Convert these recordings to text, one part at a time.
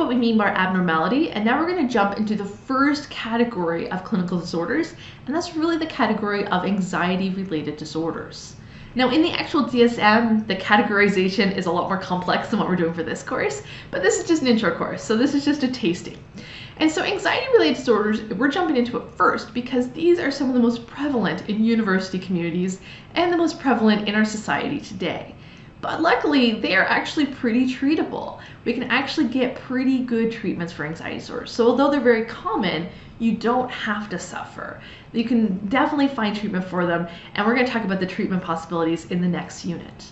what we mean by abnormality, and now we're going to jump into the first category of clinical disorders, and that's really the category of anxiety-related disorders. Now in the actual DSM, the categorization is a lot more complex than what we're doing for this course, but this is just an intro course, so this is just a tasting. And so anxiety-related disorders, we're jumping into it first because these are some of the most prevalent in university communities and the most prevalent in our society today. But luckily, they are actually pretty treatable. We can actually get pretty good treatments for anxiety disorders. So although they're very common, you don't have to suffer. You can definitely find treatment for them, and we're going to talk about the treatment possibilities in the next unit.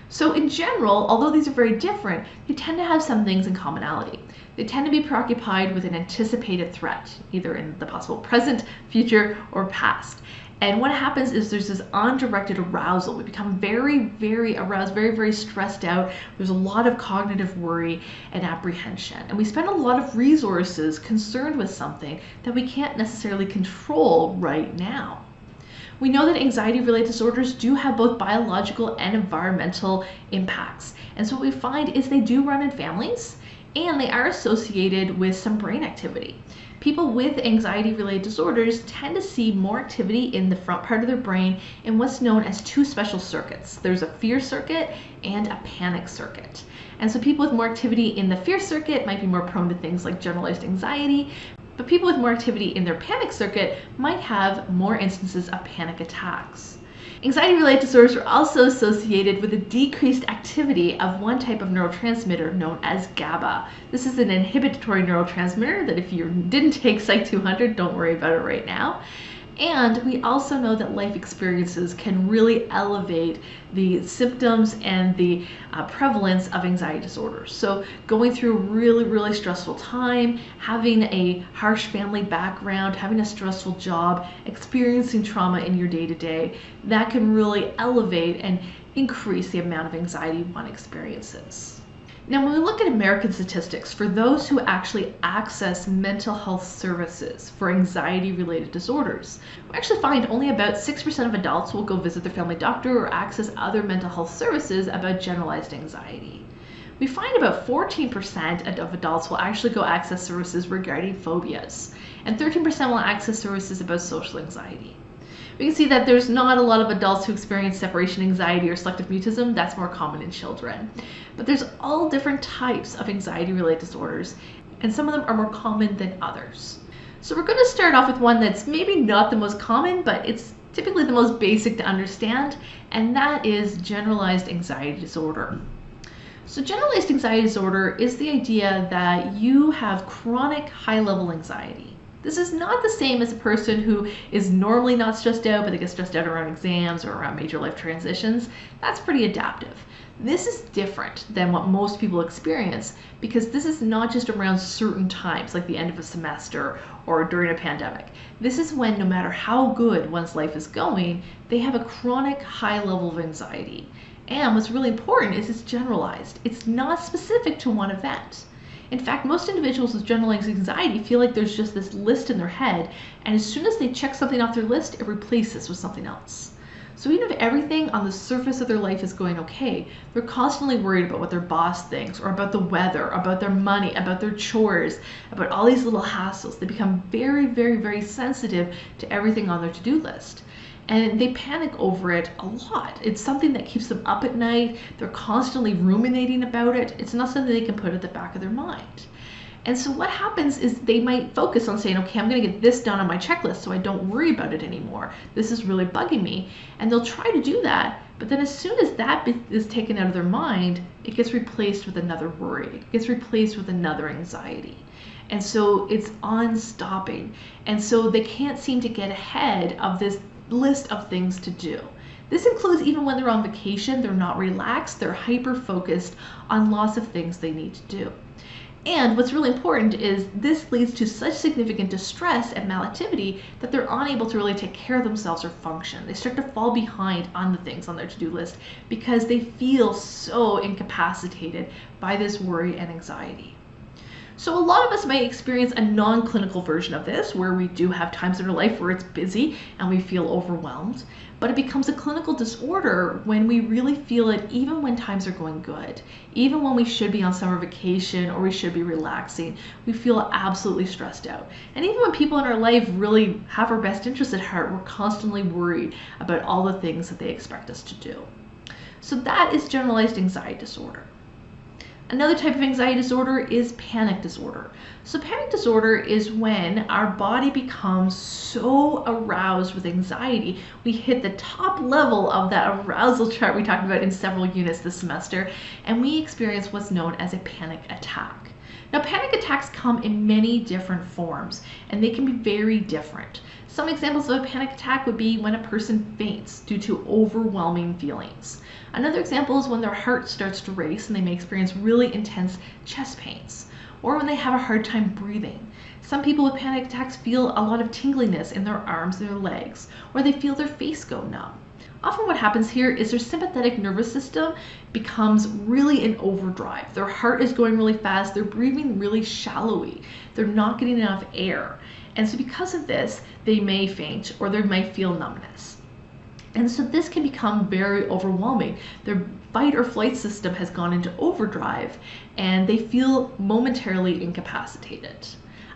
So in general, although these are very different, they tend to have some things in commonality. They tend to be preoccupied with an anticipated threat, either in the possible present, future, or past. And what happens is there's this undirected arousal. We become very, very aroused, very, very stressed out. There's a lot of cognitive worry and apprehension. And we spend a lot of resources concerned with something that we can't necessarily control right now. We know that anxiety-related disorders do have both biological and environmental impacts. And so what we find is they do run in families, and they are associated with some brain activity. People with anxiety-related disorders tend to see more activity in the front part of their brain in what's known as two special circuits. There's a fear circuit and a panic circuit. And so people with more activity in the fear circuit might be more prone to things like generalized anxiety, but people with more activity in their panic circuit might have more instances of panic attacks. Anxiety-related disorders are also associated with a decreased activity of one type of neurotransmitter known as GABA. This is an inhibitory neurotransmitter that if you didn't take Psych 200, don't worry about it right now. And we also know that life experiences can really elevate the symptoms and the prevalence of anxiety disorders. So going through a really, really stressful time, having a harsh family background, having a stressful job, experiencing trauma in your day-to-day, that can really elevate and increase the amount of anxiety one experiences. Now, when we look at American statistics, for those who actually access mental health services for anxiety-related disorders, we actually find only about 6% of adults will go visit their family doctor or access other mental health services about generalized anxiety. We find about 14% of adults will actually go access services regarding phobias, and 13% will access services about social anxiety. We can see that there's not a lot of adults who experience separation anxiety or selective mutism. That's more common in children. But there's all different types of anxiety-related disorders, and some of them are more common than others. So we're going to start off with one that's maybe not the most common, but it's typically the most basic to understand, and that is generalized anxiety disorder. So generalized anxiety disorder is the idea that you have chronic high-level anxiety. This is not the same as a person who is normally not stressed out, but they get stressed out around exams or around major life transitions. That's pretty adaptive. This is different than what most people experience because this is not just around certain times, like the end of a semester or during a pandemic. This is when no matter how good one's life is going, they have a chronic high level of anxiety. And what's really important is it's generalized. It's not specific to one event. In fact, most individuals with generalized anxiety feel like there's just this list in their head, and as soon as they check something off their list, it replaces with something else. So even if everything on the surface of their life is going okay, they're constantly worried about what their boss thinks, or about the weather, about their money, about their chores, about all these little hassles. They become very, very, very sensitive to everything on their to-do list. And they panic over it a lot. It's something that keeps them up at night. They're constantly ruminating about it. It's not something they can put at the back of their mind. And so what happens is they might focus on saying, okay, I'm going to get this done on my checklist so I don't worry about it anymore. This is really bugging me. And they'll try to do that, but then as soon as that is taken out of their mind, it gets replaced with another worry. It gets replaced with another anxiety. And so it's unstopping. And so they can't seem to get ahead of this list of things to do. This includes even when they're on vacation, they're not relaxed, they're hyper-focused on lots of things they need to do. And what's really important is this leads to such significant distress and malactivity that they're unable to really take care of themselves or function. They start to fall behind on the things on their to-do list because they feel so incapacitated by this worry and anxiety. So a lot of us might experience a non-clinical version of this, where we do have times in our life where it's busy and we feel overwhelmed, but it becomes a clinical disorder when we really feel it even when times are going good. Even when we should be on summer vacation or we should be relaxing, we feel absolutely stressed out. And even when people in our life really have our best interests at heart, we're constantly worried about all the things that they expect us to do. So that is generalized anxiety disorder. Another type of anxiety disorder is panic disorder. So panic disorder is when our body becomes so aroused with anxiety, we hit the top level of that arousal chart we talked about in several units this semester, and we experience what's known as a panic attack. Now, panic attacks come in many different forms, and they can be very different. Some examples of a panic attack would be when a person faints due to overwhelming feelings. Another example is when their heart starts to race and they may experience really intense chest pains, or when they have a hard time breathing. Some people with panic attacks feel a lot of tingliness in their arms and their legs, or they feel their face go numb. Often what happens here is their sympathetic nervous system becomes really in overdrive. Their heart is going really fast, they're breathing really shallowly, they're not getting enough air. And so because of this, they may faint or they might feel numbness. And so this can become very overwhelming. Their fight or flight system has gone into overdrive and they feel momentarily incapacitated.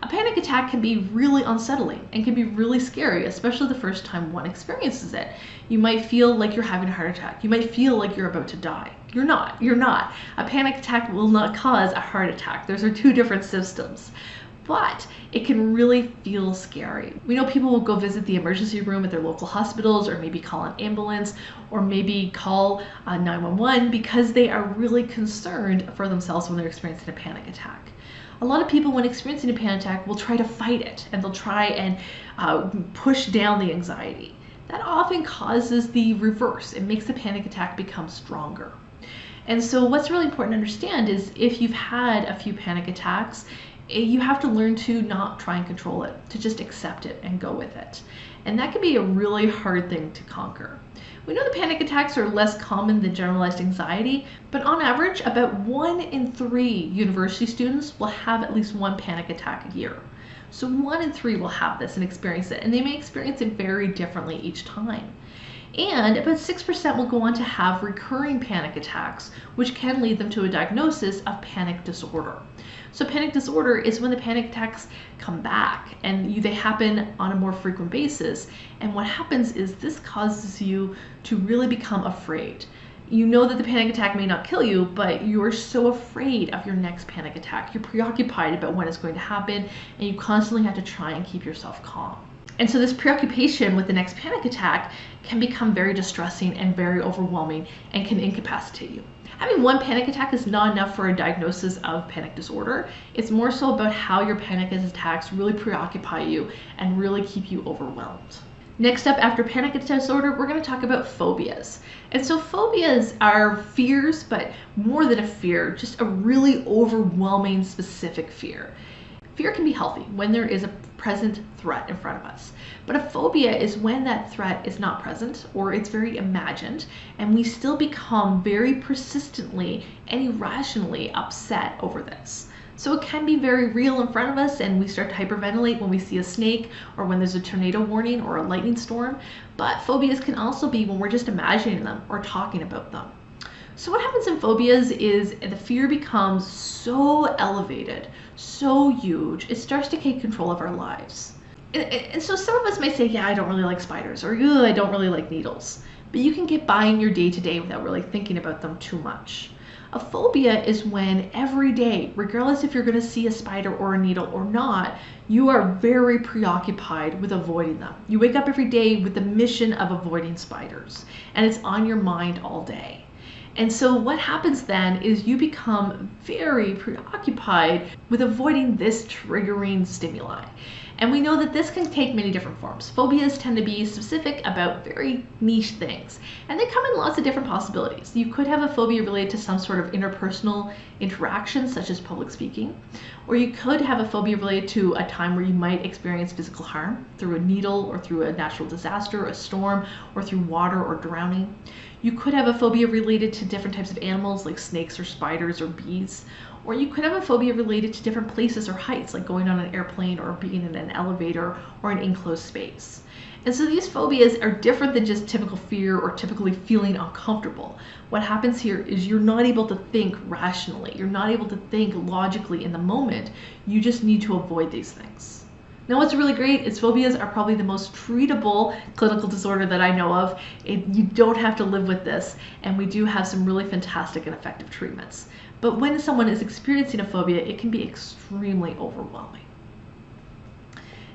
A panic attack can be really unsettling and can be really scary, especially the first time one experiences it. You might feel like you're having a heart attack. You might feel like you're about to die. You're not. A panic attack will not cause a heart attack. Those are two different systems. But it can really feel scary. We know people will go visit the emergency room at their local hospitals, or maybe call an ambulance, or maybe call 911 because they are really concerned for themselves when they're experiencing a panic attack. A lot of people, when experiencing a panic attack, will try to fight it, and they'll try and push down the anxiety. That often causes the reverse. It makes the panic attack become stronger. And so what's really important to understand is if you've had a few panic attacks, you have to learn to not try and control it, to just accept it and go with it. And that can be a really hard thing to conquer. We know the panic attacks are less common than generalized anxiety, but on average, about 1 in 3 university students will have at least one panic attack a year. So 1 in 3 will have this and experience it, and they may experience it very differently each time. And about 6% will go on to have recurring panic attacks, which can lead them to a diagnosis of panic disorder. So panic disorder is when the panic attacks come back and they happen on a more frequent basis. And what happens is this causes you to really become afraid. You know that the panic attack may not kill you, but you're so afraid of your next panic attack. You're preoccupied about when it's going to happen, and you constantly have to try and keep yourself calm. And so this preoccupation with the next panic attack can become very distressing and very overwhelming and can incapacitate you. Having one panic attack is not enough for a diagnosis of panic disorder. It's more so about how your panic attacks really preoccupy you and really keep you overwhelmed. Next up, after panic disorder, we're going to talk about phobias. And so phobias are fears, but more than a fear, just a really overwhelming specific fear. Fear can be healthy when there is a present threat in front of us. But a phobia is when that threat is not present or it's very imagined, and we still become very persistently and irrationally upset over this. So it can be very real in front of us, and we start to hyperventilate when we see a snake or when there's a tornado warning or a lightning storm. But phobias can also be when we're just imagining them or talking about them. So what happens in phobias is the fear becomes so elevated, so huge, it starts to take control of our lives. And so some of us may say, yeah, I don't really like spiders, or I don't really like needles. But you can get by in your day-to-day without really thinking about them too much. A phobia is when every day, regardless if you're going to see a spider or a needle or not, you are very preoccupied with avoiding them. You wake up every day with the mission of avoiding spiders, and it's on your mind all day. And so what happens then is you become very preoccupied with avoiding this triggering stimuli. And we know that this can take many different forms. Phobias tend to be specific about very niche things, and they come in lots of different possibilities. You could have a phobia related to some sort of interpersonal interaction, such as public speaking, or you could have a phobia related to a time where you might experience physical harm through a needle or through a natural disaster, a storm, or through water or drowning. You could have a phobia related to different types of animals like snakes or spiders or bees, Or you could have a phobia related to different places or heights, like going on an airplane or being in an elevator or an enclosed space. And so these phobias are different than just typical fear or typically feeling uncomfortable. What happens here is you're not able to think rationally. You're not able to think logically in the moment. You just need to avoid these things. Now, what's really great is phobias are probably the most treatable clinical disorder that I know of. You don't have to live with this, and we do have some really fantastic and effective treatments. But when someone is experiencing a phobia, it can be extremely overwhelming.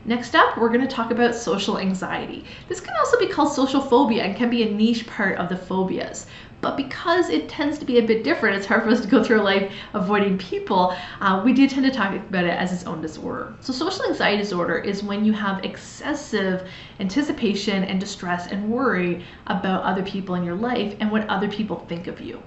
Next up, we're going to talk about social anxiety. This can also be called social phobia and can be a niche part of the phobias. But because it tends to be a bit different, it's hard for us to go through life avoiding people, we do tend to talk about it as its own disorder. So social anxiety disorder is when you have excessive anticipation and distress and worry about other people in your life and what other people think of you.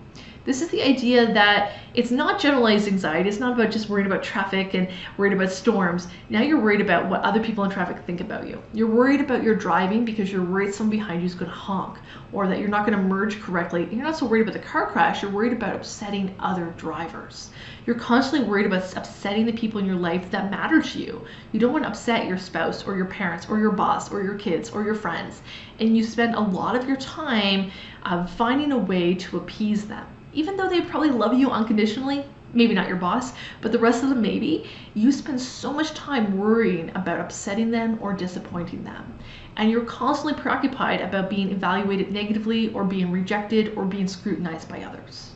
This is the idea that it's not generalized anxiety. It's not about just worried about traffic and worried about storms. Now you're worried about what other people in traffic think about you. You're worried about your driving because you're worried someone behind you is going to honk, or that you're not going to merge correctly. And you're not so worried about the car crash. You're worried about upsetting other drivers. You're constantly worried about upsetting the people in your life that matter to you. You don't want to upset your spouse or your parents or your boss or your kids or your friends. And you spend a lot of your time finding a way to appease them. Even though they probably love you unconditionally, maybe not your boss, but the rest of them maybe, you spend so much time worrying about upsetting them or disappointing them. And you're constantly preoccupied about being evaluated negatively or being rejected or being scrutinized by others.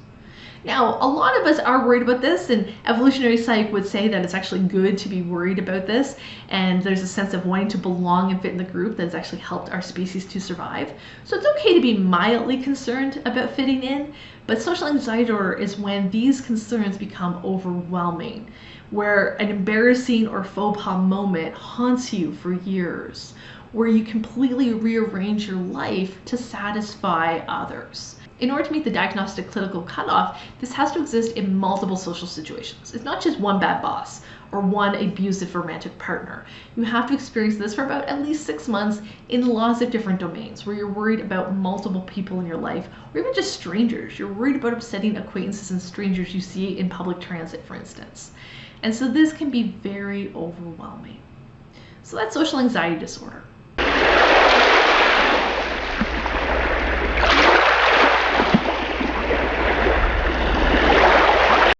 Now, a lot of us are worried about this, and evolutionary psych would say that it's actually good to be worried about this, and there's a sense of wanting to belong and fit in the group that's actually helped our species to survive. So it's okay to be mildly concerned about fitting in, but social anxiety disorder is when these concerns become overwhelming, where an embarrassing or faux pas moment haunts you for years, where you completely rearrange your life to satisfy others. In order to meet the diagnostic clinical cutoff, this has to exist in multiple social situations. It's not just one bad boss or one abusive romantic partner. You have to experience this for about at least 6 months in lots of different domains where you're worried about multiple people in your life, or even just strangers. You're worried about upsetting acquaintances and strangers you see in public transit, for instance. And so this can be very overwhelming. So that's social anxiety disorder.